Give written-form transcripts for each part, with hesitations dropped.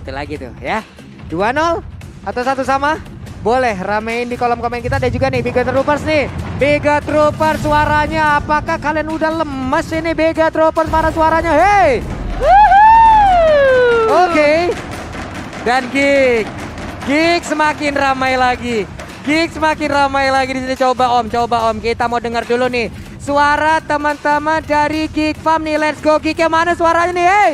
satu lagi tuh ya. 2-0 atau 1 sama? Boleh ramein di kolom komen kita. Dan juga nih Biga Troopers nih. Biga Troopers suaranya. Apakah kalian udah lemes ini Biga Troopers mana suaranya? Hey! Oke. Dan Geek semakin ramai lagi. Geek semakin ramai lagi di sini. Coba Om. Kita mau dengar dulu nih suara teman-teman dari Geek Farm nih. Let's go Geek, yang mana suaranya nih? Hey!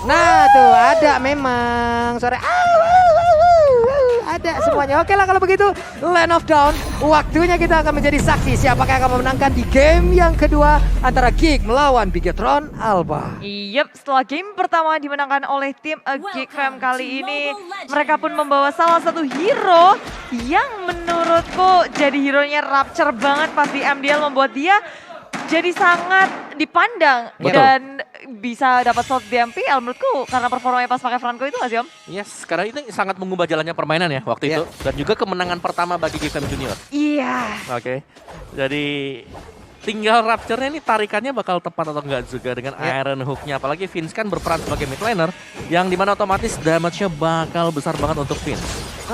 Nah tuh ada memang suara ada semuanya. Oke lah kalau begitu Land of Dawn, waktunya kita akan menjadi saksi siapakah yang akan memenangkan di game yang kedua antara Geek melawan Bigetron Alba. Yep, setelah game pertama dimenangkan oleh tim Geek Fam kali ini, mereka pun membawa salah satu hero yang menurutku jadi hero-nya Rapture banget pas di MDL, membuat dia jadi sangat dipandang. Betul. Dan bisa dapat slot di MPL menurutku karena performanya pas pakai Franco itu nggak sih Om? Yes, karena itu sangat mengubah jalannya permainan ya waktu itu. Dan juga kemenangan pertama bagi Geek Fam Junior. Iya. Oke, jadi tinggal Rapture-nya ini tarikannya bakal tepat atau enggak juga dengan Iron Hook-nya. Apalagi Vince kan berperan sebagai mid laner yang dimana otomatis damage-nya bakal besar banget untuk Vince.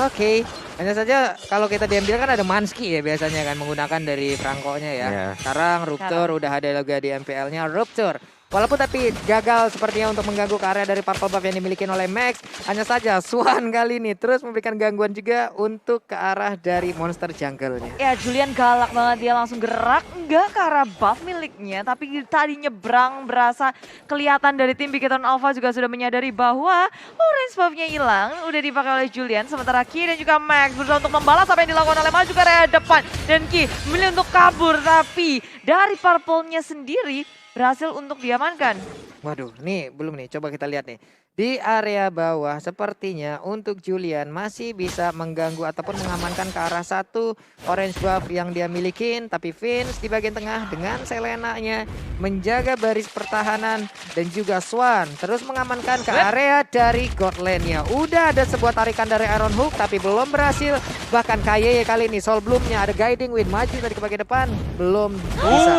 Oke, hanya saja kalau kita diambil kan ada Mansky ya biasanya kan menggunakan dari Franco-nya ya. Yeah. Sekarang Rupture udah ada juga di MPL-nya Rupture. Walaupun tapi gagal sepertinya untuk mengganggu ke area dari purple buff yang dimiliki oleh Max. Hanya saja Swan kali ini terus memberikan gangguan juga untuk ke arah dari monster jungle-nya. Ya Julian galak banget, dia langsung gerak enggak ke arah buff miliknya, tapi tadi nyebrang berasa kelihatan dari tim Bigetron Alpha juga sudah menyadari bahwa orange buff-nya hilang, udah dipakai oleh Julian. Sementara Ki dan juga Max berusaha untuk membalas apa yang dilakukan oleh Max juga area depan. Dan Ki memilih untuk kabur, tapi dari purple-nya sendiri berhasil untuk diamankan. Waduh, nih belum nih. Coba kita lihat nih. Di area bawah sepertinya untuk Julian masih bisa mengganggu ataupun mengamankan ke arah satu orange buff yang dia milikin. Tapi Vince di bagian tengah dengan Selena-nya menjaga baris pertahanan. Dan juga Swan terus mengamankan ke area dari God Lane-nya. Udah ada sebuah tarikan dari Iron Hook tapi belum berhasil. Bahkan KYY kali ini Soul Bloom-nya ada guiding win maju tadi ke bagian depan. Belum bisa.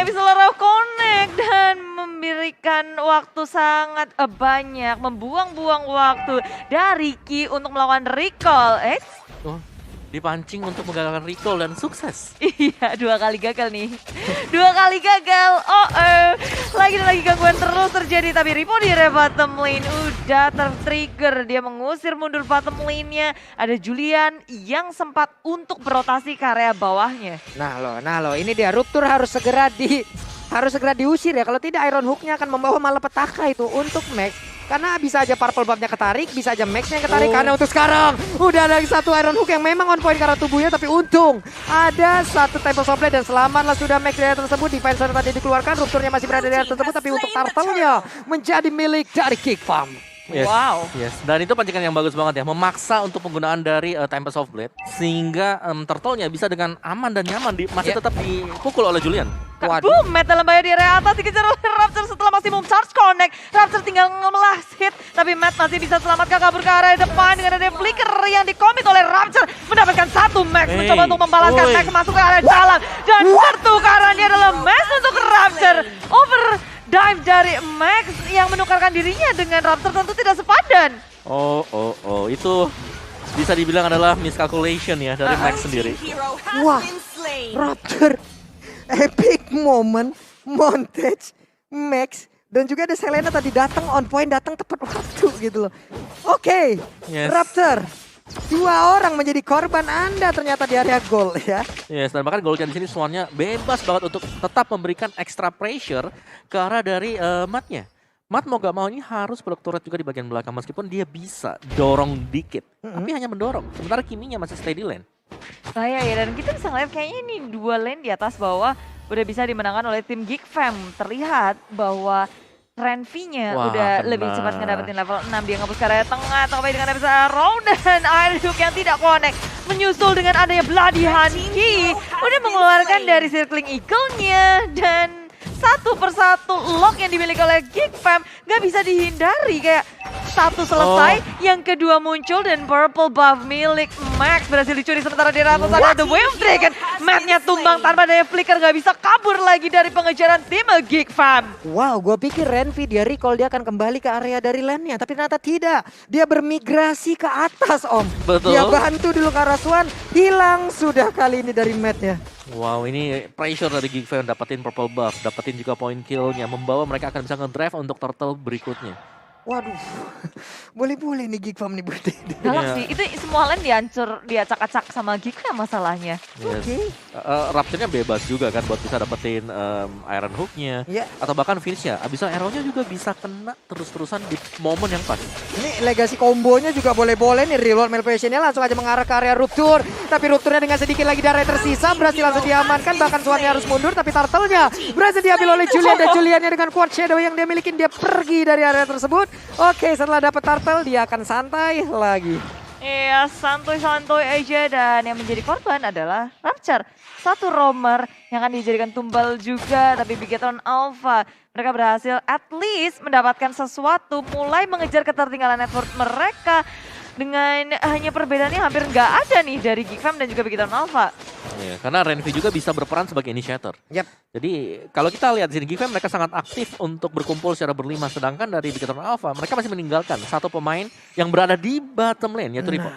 Bisa Lara connect dan memberikan waktu sangat banyak, membuang-buang waktu dari Ki untuk melakukan recall. Oh, dipancing untuk menggagalkan recall dan sukses. Iya, 2 kali gagal nih. 2 kali gagal. Lagi dan lagi gangguan terus terjadi. Tapi Ripo di area bottom lane udah tertrigger. Dia mengusir mundur bottom lane-nya. Ada Julian yang sempat untuk berotasi ke area bawahnya. Nah loh, ini dia Rupture harus segera diusir ya. Kalau tidak Iron Hook-nya akan membawa malapetaka itu untuk Max. Karena bisa aja purple buff-nya ketarik, bisa aja Max-nya yang ketarik. Karena untuk sekarang udah ada satu Iron Hook yang memang on point karena tubuhnya. Tapi untung ada satu Temple Supply dan selamatlah sudah Max dari area tersebut. Defense tadi dikeluarkan, Rupture-nya masih berada di area tersebut. Tapi untuk Turtle-nya menjadi milik dari Geek Farm. Yes. Wow. Yes. Dan itu pancingan yang bagus banget ya, memaksa untuk penggunaan dari Tempest of Blade sehingga Turtle-nya bisa dengan aman dan nyaman masih tetap dipukul oleh Julian. Waduh. Boom, Matt dalam bahaya di area atas dikejar oleh Rapture setelah maksimum charge connect. Rapture tinggal nge-blast hit, tapi Matt masih bisa selamatkan kabur ke area depan dengan ada flicker yang dikomit oleh Rapture. Mendapatkan 1 Max, mencoba untuk membalaskan Max masuk ke area dalam. Dan tertukarannya adalah Max untuk Rapture. Dive dari Max yang menukarkan dirinya dengan Rapture tentu tidak sepadan. Itu bisa dibilang adalah miscalculation ya dari Max sendiri. Wah, Rapture, epic moment, montage, Max, dan juga ada Selena tadi datang on point, datang tepat waktu gitu loh. Oke, Yes. Rapture, 2 orang menjadi korban Anda ternyata di area goal ya. Yes, dan bahkan golnya di sini Swan-nya bebas banget untuk tetap memberikan extra pressure ke arah dari Matt-nya. Matt mau gak mau ini harus peluk turret juga di bagian belakang meskipun dia bisa dorong dikit. Tapi hanya mendorong, sementara Kimi-nya masih stay di lane. Bahaya ya, dan kita bisa ngeliat kayaknya ini 2 lane di atas bawah udah bisa dimenangkan oleh tim Geek Fam. Terlihat bahwa Renvi-nya udah lebih cepat ngedapetin level 6. Dia ngebus ke area tengah, sampai dengan bisa Round dan Iron Hook yang tidak connect. Menyusul dengan adanya Bloody Husky. Udah mengeluarkan dari Circling Eagle-nya. Dan satu persatu lock yang dimiliki oleh Geek Fam gak bisa dihindari. Kayak satu selesai, yang kedua muncul dan purple buff milik Max berhasil dicuri sementara di atas ada The Wave Dragon. Matnya tumbang tanpa daya flicker, gak bisa kabur lagi dari pengejaran tim Geek Fam. Wow, gue pikir Renvi dia recall dia akan kembali ke area dari lane-nya, tapi ternyata tidak. Dia bermigrasi ke atas, Om. Betul. Dia bantu dulu ke arah Swan, hilang sudah kali ini dari matnya. Wow, ini pressure dari Geek Fam dapetin purple buff, dapetin juga point kill-nya, membawa mereka akan bisa nge-drive untuk turtle berikutnya. Waduh, boleh-boleh nih Geek Fam nih buat ini. Galak Iya. sih, itu semua lane dihancur, diacak-acak sama Geek Fam masalahnya. Yes. Oke. Rapture-nya bebas juga kan buat bisa dapetin Iron Hook-nya. Ya, Atau bahkan finish-nya, abis itu arrow-nya juga bisa kena terus-terusan di momen yang pas. ini legacy kombonya juga boleh-boleh nih. Reload Malphation-nya langsung aja mengarah ke area Rupture. Tapi Rupture-nya dengan sedikit lagi darah tersisa berhasil langsung diamankan. Bahkan Swan-nya harus mundur, tapi Turtle-nya berhasil diambil oleh Julian. Dan Julian-nya dengan Quad Shadow yang dia miliki, dia pergi dari area tersebut. Oke, setelah dapat Turtle dia akan santai lagi. Iya, santuy-santuy aja, dan yang menjadi korban adalah Rapture. Satu roamer yang akan dijadikan tumbal juga, tapi Bigetron Alpha. Mereka berhasil at least mendapatkan sesuatu, mulai mengejar ketertinggalan network mereka. Dengan hanya perbedaannya hampir nggak ada nih dari Geek Fam dan juga Bigetron Alpha. Ya, karena Renvi juga bisa berperan sebagai initiator. Yap. Jadi kalau kita lihat di sini Geek Fam mereka sangat aktif untuk berkumpul secara berlima, sedangkan dari Bigetron Alpha mereka masih meninggalkan satu pemain yang berada di bottom lane yaitu Ripo.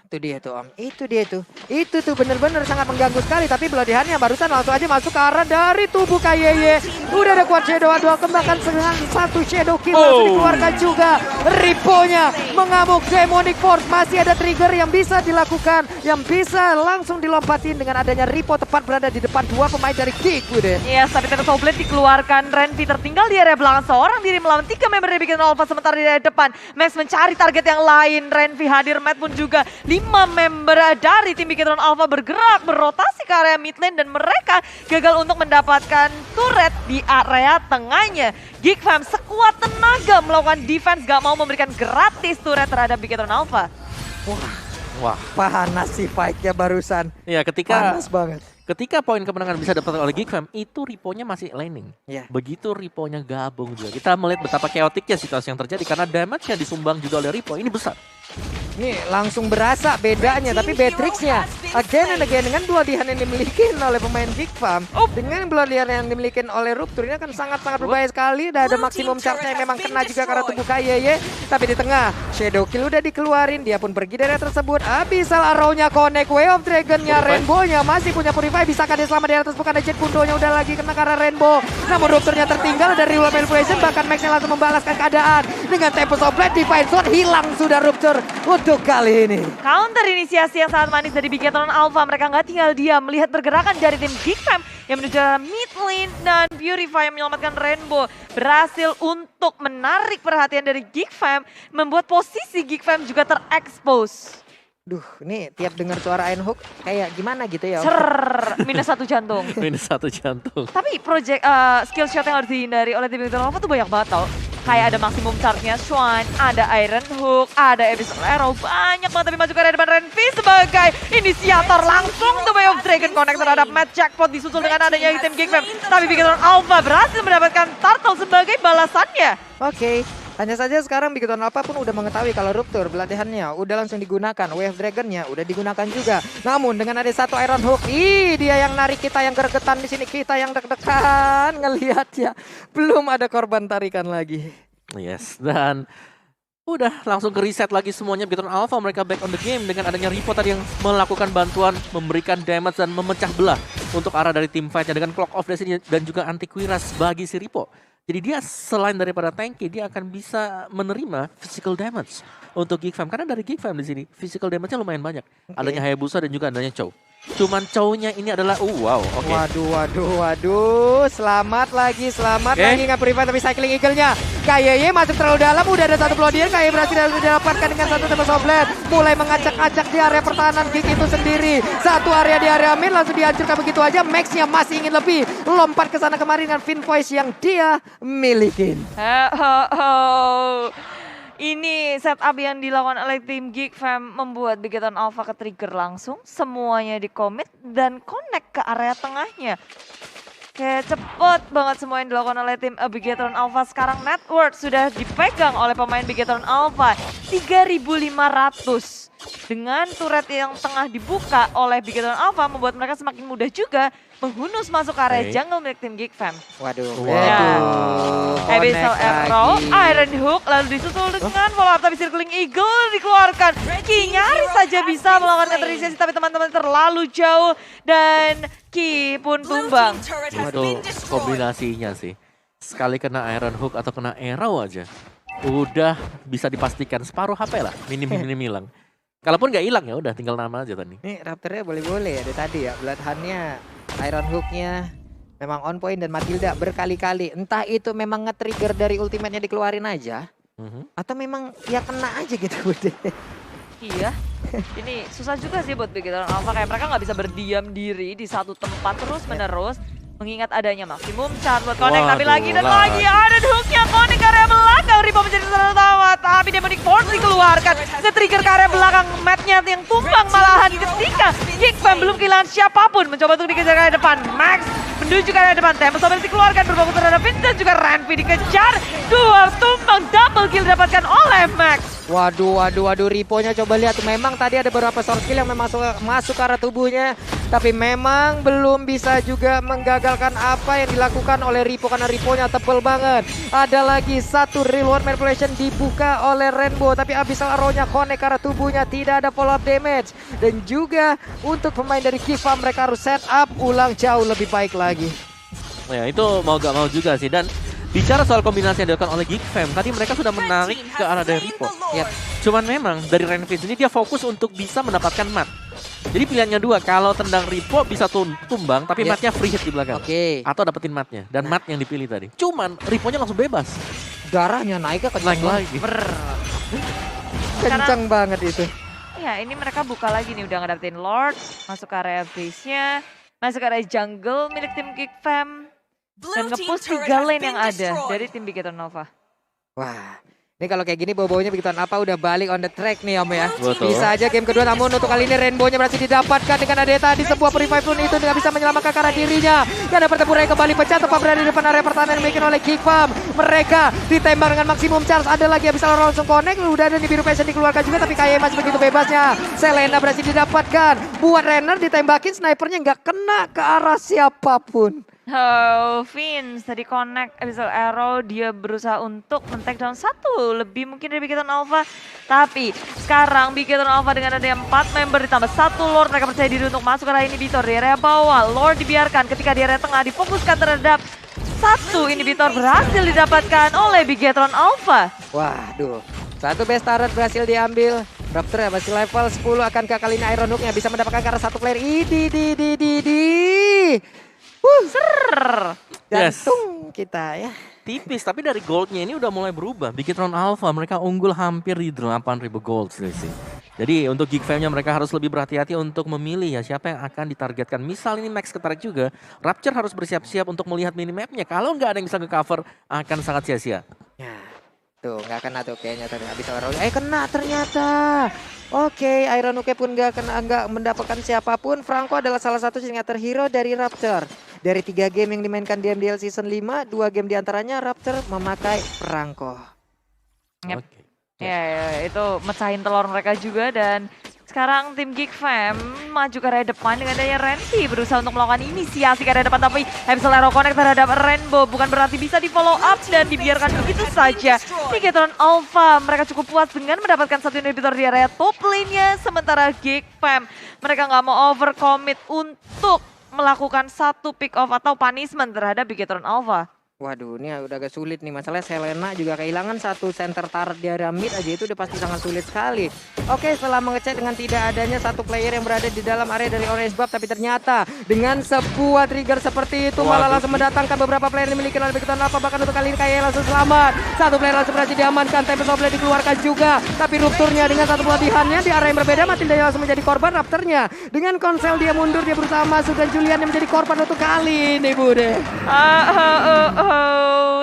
Itu dia tuh, Om. Itu dia tuh. Itu tuh bener-bener sangat mengganggu sekali. Tapi Bloodihannya barusan langsung aja masuk ke arah dari tubuh KYY. Udah ada Quad Shadow, dua kembangkan satu Shadow Kill langsung dikeluarkan juga. Riponya mengamuk Demonic Force. Masih ada trigger yang bisa dilakukan. Yang bisa langsung dilompatin dengan adanya Ripo tepat berada di depan dua pemain dari Geek, Buden. Iya, tapi Tennis Blade dikeluarkan. Renvi tertinggal di area belakang, seorang diri melawan 3 member dari Bigetron Alpha. Sementara di area depan, Max mencari target yang lain. Renvi hadir, Matt pun juga. 5 member dari tim Bigetron Alpha bergerak, berotasi ke area mid lane, dan mereka gagal untuk mendapatkan turret di area tengahnya. Geek Fam sekuat tenaga melakukan defense, gak mau memberikan gratis turret terhadap Bigetron Alpha. Wah, Panas sih fight-nya barusan. ya ketika Panas banget. ketika poin kemenangan bisa didapatkan oleh Geek Fam, itu Ripo-nya masih laning. Ya. Begitu Ripo-nya gabung juga, kita melihat betapa chaoticnya situasi yang terjadi karena damage yang disumbang juga oleh Ripo ini besar. Nih langsung berasa bedanya, tapi Beatrix-nya again and again dengan Bloodihan yang dimiliki oleh pemain Geek Fam, dengan Bloodihan yang dimiliki oleh Rupture ini akan sangat-sangat berbahaya sekali. Dan ada maksimum charge-nya yang memang kena juga karena tubuh KYY. Tapi di tengah Shadow Kill udah dikeluarin, dia pun pergi dari area tersebut. Abyssal Arrow-nya connect, Way of Dragon-nya, Rainbow-nya masih punya Purify. Bisakah dia selamat di atas? Bukan, ada Jet Kundonya udah lagi kena karena Rainbow. Namun Rupture-nya tertinggal dari Reload Manipulation, bahkan Max-nya langsung membalaskan keadaan dengan Tempest of Blade. Divine Sword hilang sudah Rupture untuk kali ini. Counter inisiasi yang sangat manis dari Bigetron Alpha. Mereka nggak tinggal diam melihat pergerakan dari tim Geek Fam yang menuju arah mid lane, dan Purify yang menyelamatkan Rainbow berhasil untuk menarik perhatian dari Geek Fam, membuat posisi Geek Fam juga terekspos. Duh, nih tiap dengar suara Iron Hook kayak gimana gitu ya. Minus 1 jantung. Minus 1 jantung. Tapi project skill shot yang harus dihindari oleh tim Bigetron Alpha tuh banyak banget tau. Kayak ada maksimum charge-nya Swan, ada Iron Hook, ada Abyssal Arrow, banyak banget. Tapi maju ke area depan Renvi sebagai inisiator, langsung The Way of Dragon connect terhadap Match Jackpot, disusul dengan adanya tim Geek Fam. Tapi Bigetron Alpha berhasil mendapatkan turtle sebagai balasannya. Oke, hanya saja sekarang Bigetron Alpha pun udah mengetahui kalau Rupture pelatihannya udah langsung digunakan, Wave Dragon-nya udah digunakan juga. Namun dengan ada satu Iron Hook, dia yang narik, kita yang gregetan di sini, kita yang deg-degan ngelihat ya. Belum ada korban tarikan lagi. Yes, dan udah langsung ke reset lagi semuanya. Bigetron Alpha mereka back on the game dengan adanya Ripo tadi yang melakukan bantuan, memberikan damage dan memecah belah untuk arah dari tim fight-nya dengan Clock of Destiny dan juga anti Quiras bagi si Ripo. Jadi dia selain daripada tanky, dia akan bisa menerima physical damage untuk Geek Fam. Karena dari Geek Fam di sini physical damage-nya lumayan banyak. Adanya Hayabusa dan juga adanya Chow. Cuman Chow-nya ini adalah wow, oke. Waduh. Selamat lagi nggak Purify, tapi Cycling Eagle-nya. KYY masuk terlalu dalam, udah ada satu Bloodihan, KYY berhasil didapatkan dengan satu Tempest of Blade. Mulai mengacak-acak di area pertahanan Geek itu sendiri. Satu area di area mid langsung dihancurkan begitu aja. Max-nya masih ingin lebih, lompat ke sana kemari dengan Fin Voice yang dia milikin. Ini setup yang dilakukan oleh tim Geek Fam membuat Bigetron Alpha ke trigger langsung. Semuanya di commit dan connect ke area tengahnya. Oke, cepet banget semua yang dilakukan oleh tim Bigetron Alpha. Sekarang net worth sudah dipegang oleh pemain Bigetron Alpha. 3.500. Dengan turret yang tengah dibuka oleh Bigetron Alpha membuat mereka semakin mudah juga menghunus masuk area jungle milik tim Geek Fam. Waduh. Abyssal Arrow, Iron Hook, lalu disusul dengan follow up tapi Circling Eagle dikeluarkan. Ki nyaris saja bisa melakukan counterisasi tapi teman-teman terlalu jauh dan Ki pun tumbang. Itu kombinasinya sih. Sekali kena Iron Hook atau kena Arrow aja, udah bisa dipastikan separuh HP lah, minim hilang. Kalaupun nggak hilang ya udah tinggal nama aja tadi. Nih Raptornya boleh-boleh ya dari tadi ya. Bloodhound-nya, Iron Hook-nya memang on point dan Matilda berkali-kali. Entah itu memang nge-trigger dari ultimate-nya dikeluarin aja. Atau memang ya kena aja gitu Bude. Iya, ini susah juga sih buat Bigetron Alpha. Kayak mereka nggak bisa berdiam diri di satu tempat terus-menerus. Mengingat adanya maksimum chance buat Connect. Tapi lagi dan lagi ada hooknya Connect area belakang. Ripo menjadi salah utama. Tapi Demonic Force dikeluarkan. Nge-trigger ke area belakang. Matnya yang tumbang malahan ketika Geek Fam belum kehilangan siapapun. Mencoba untuk dikejar ke area depan. Max menuju ke area depan. Tempest Sober dikeluarkan. Berfokus terhadap Vince dan juga Ranvi dikejar. Dua tumbang double kill didapatkan oleh Max. Waduh, Riponya coba lihat. Memang tadi ada beberapa short kill yang memang masuk ke arah tubuhnya. Tapi memang belum bisa juga menggagalkan apa yang dilakukan oleh Ripo. Karena Riponya tebel banget. Ada lagi satu real world manipulation dibuka oleh Rainbow. Tapi Abyssal Arrow-nya connect ke arah tubuhnya. Tidak ada follow up damage. Dan juga untuk pemain dari Kiva mereka harus set up ulang jauh lebih baik lagi. Ya itu mau gak mau juga sih. Dan bicara soal kombinasi yang dilakukan oleh Geek Fam, tadi mereka sudah menarik ke arah dari Ripo. Cuman memang dari Renfield ini dia fokus untuk bisa mendapatkan mat. Jadi pilihannya dua, kalau tendang Ripo bisa tumbang tapi matnya free hit di belakang. Atau dapetin matnya, dan mat yang dipilih tadi. Cuman Riponya langsung bebas. Darahnya naik lagi. Kencang banget itu. Ya ini mereka buka lagi nih, udah ngedapetin Lord, masuk ke area base-nya, masuk ke area jungle milik tim Geek Fam. Dan nge-push 3 lane yang ada dari tim Bigetron Nova. Wah, ini kalau kayak gini bau-baunya Bigetron apa udah balik on the track nih Om ya. Betul. Bisa aja game kedua, namun untuk kali ini Rainbow-nya berhasil didapatkan dengan ada tadi sebuah revive pun itu tidak bisa menyelamatkan karena dirinya. Dan ada pertempuran yang kembali pecah tepat berada di depan area pertahanan yang dimiliki oleh Geek Fam. Mereka ditembak dengan maksimum charge, ada lagi yang bisa langsung connect. Udah ada di biru passion dikeluarkan juga tapi kayak masih begitu bebasnya. Selena berhasil didapatkan. Buat Renner ditembakin, snipernya nggak kena ke arah siapapun. Oh, Vince tadi connect Abyssal Arrow, dia berusaha untuk men-take down satu lebih mungkin dari Bigetron Alpha. Tapi sekarang Bigetron Alpha dengan ada 4 member ditambah 1 Lord, mereka percaya diri untuk masuk ke area inhibitor di area bawah. Lord dibiarkan ketika di area tengah difokuskan terhadap satu inhibitor berhasil didapatkan oleh Bigetron Alpha. Waduh, satu best turret berhasil diambil. Raptor ya masih level 10, akankah kali ini Iron Hook-nya bisa mendapatkan ke arah satu player. Jantung kita ya. Tipis, tapi dari goldnya ini udah mulai berubah. Bigetron Alpha mereka unggul hampir di 8.000 gold sih. Jadi untuk Geek Fam-nya mereka harus lebih berhati-hati untuk memilih ya siapa yang akan ditargetkan. Misal ini Max ketarik juga, Rapture harus bersiap-siap untuk melihat minimapnya. Kalau nggak ada yang bisa nge-cover akan sangat sia-sia. Ya, tuh nggak kena tuh kayaknya tadi habis Arrow. Kena ternyata. Oke, Iron Hook pun nggak mendapatkan siapapun. Franco adalah salah satu signature hero dari Rapture. Dari 3 game yang dimainkan di MDL Season 5, 2 game diantaranya Rapture memakai Franco. Yep. Ya, itu mecahin telur mereka juga. Dan sekarang tim Geek Fam maju ke area depan dengan adanya Ranvi berusaha untuk melakukan inisiasi ke area depan. Tapi Abyssal Arrow connect terhadap Rainbow bukan berarti bisa di follow up dan dibiarkan begitu saja. Bigetron Alpha mereka cukup puas dengan mendapatkan satu inhibitor di area top lane-nya. Sementara Geek Fam mereka nggak mau overcommit untuk melakukan satu pick off atau punishment terhadap Bigetron Alpha. Waduh, ini udah agak sulit nih. Masalahnya Selena juga kehilangan satu center turret di area mid aja, itu udah pasti sangat sulit sekali. Oke, setelah mengecek dengan tidak adanya satu player yang berada di dalam area dari Orange Buff, tapi ternyata dengan sebuah trigger seperti itu malah langsung mendatangkan beberapa player yang dimiliki oleh Bigetron Alpha. Bahkan untuk kali ini kayak langsung selamat. Satu player langsung berhasil diamankan, Tempest Sober dikeluarkan juga. Tapi rupturnya dengan satu pelatihannya di area yang berbeda, Matilda langsung menjadi korban. Raptornya dengan konsel dia mundur, dia berusaha masuk dan Julian yang menjadi korban untuk kali ini, Bude.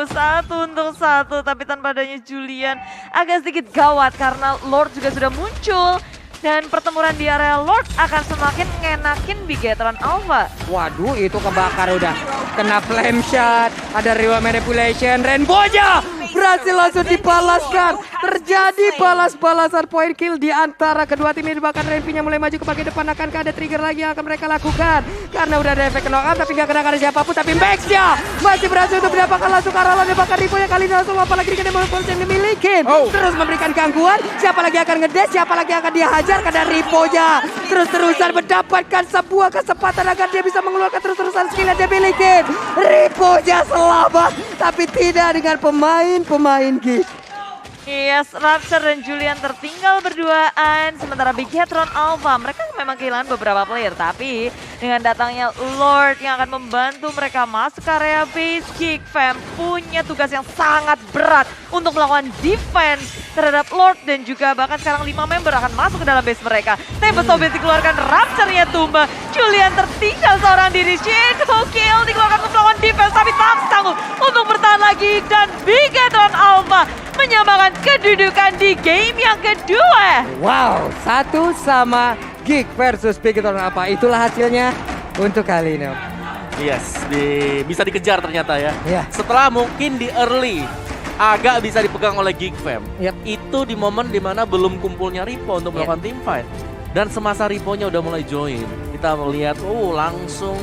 Satu untuk satu, tapi tanpa adanya Julian agak sedikit gawat karena Lord juga sudah muncul. Dan pertempuran di area Lord akan semakin ngenakin Bigetron Alpha. Waduh, itu kebakar udah. Kena flame shot, ada Rewa Manipulation, Rainbow-nya berhasil langsung dibalaskan. Terjadi balas-balasan point kill di antara kedua tim ini. Bahkan Renvi-nya mulai maju ke bagian depan. Akankah ada trigger lagi yang akan mereka lakukan? Karena udah ada efek knock-out tapi gak kena siapapun. Tapi Max-nya masih berhasil untuk mendapatkan langsung ke arah lawan. Bahkan Ripo-nya kali ini langsung apalagi dengan Demolition yang dimiliki. Terus memberikan gangguan. Siapa lagi akan ngedes? Siapa lagi akan dihajar? Karena Ripo-nya terus-terusan mendapatkan sebuah kesempatan agar dia bisa mengeluarkan terus-terusan skill yang dia miliki. Ripo-nya selamat, tapi tidak dengan pemain Geek. Yes, Rapture dan Julian tertinggal berduaan. Sementara Bigetron Alpha, mereka memang kehilangan beberapa player. Tapi dengan datangnya Lord yang akan membantu mereka masuk ke area base, Geek Fam punya tugas yang sangat berat untuk melakukan defense terhadap Lord. Dan juga bahkan sekarang 5 member akan masuk ke dalam base mereka. Tempest dikeluarkan, Rapture-nya tumba. Julian tertinggal seorang diri. Shadow Kill dikeluarkan untuk melakukan defense. Tapi tak sanggup untuk bertahan lagi. Dan Bigetron Alpha menyamakan kedudukan di game yang kedua. Wow, 1-1 Geek versus Bigetron apa? Itulah hasilnya untuk kali ini. Yes, bisa dikejar ternyata ya. Iya. Setelah mungkin di early agak bisa dipegang oleh Geek Fam. Yep. Itu di momen dimana belum kumpulnya Ripo untuk melakukan team fight. Dan semasa Ripo-nya udah mulai join, kita melihat langsung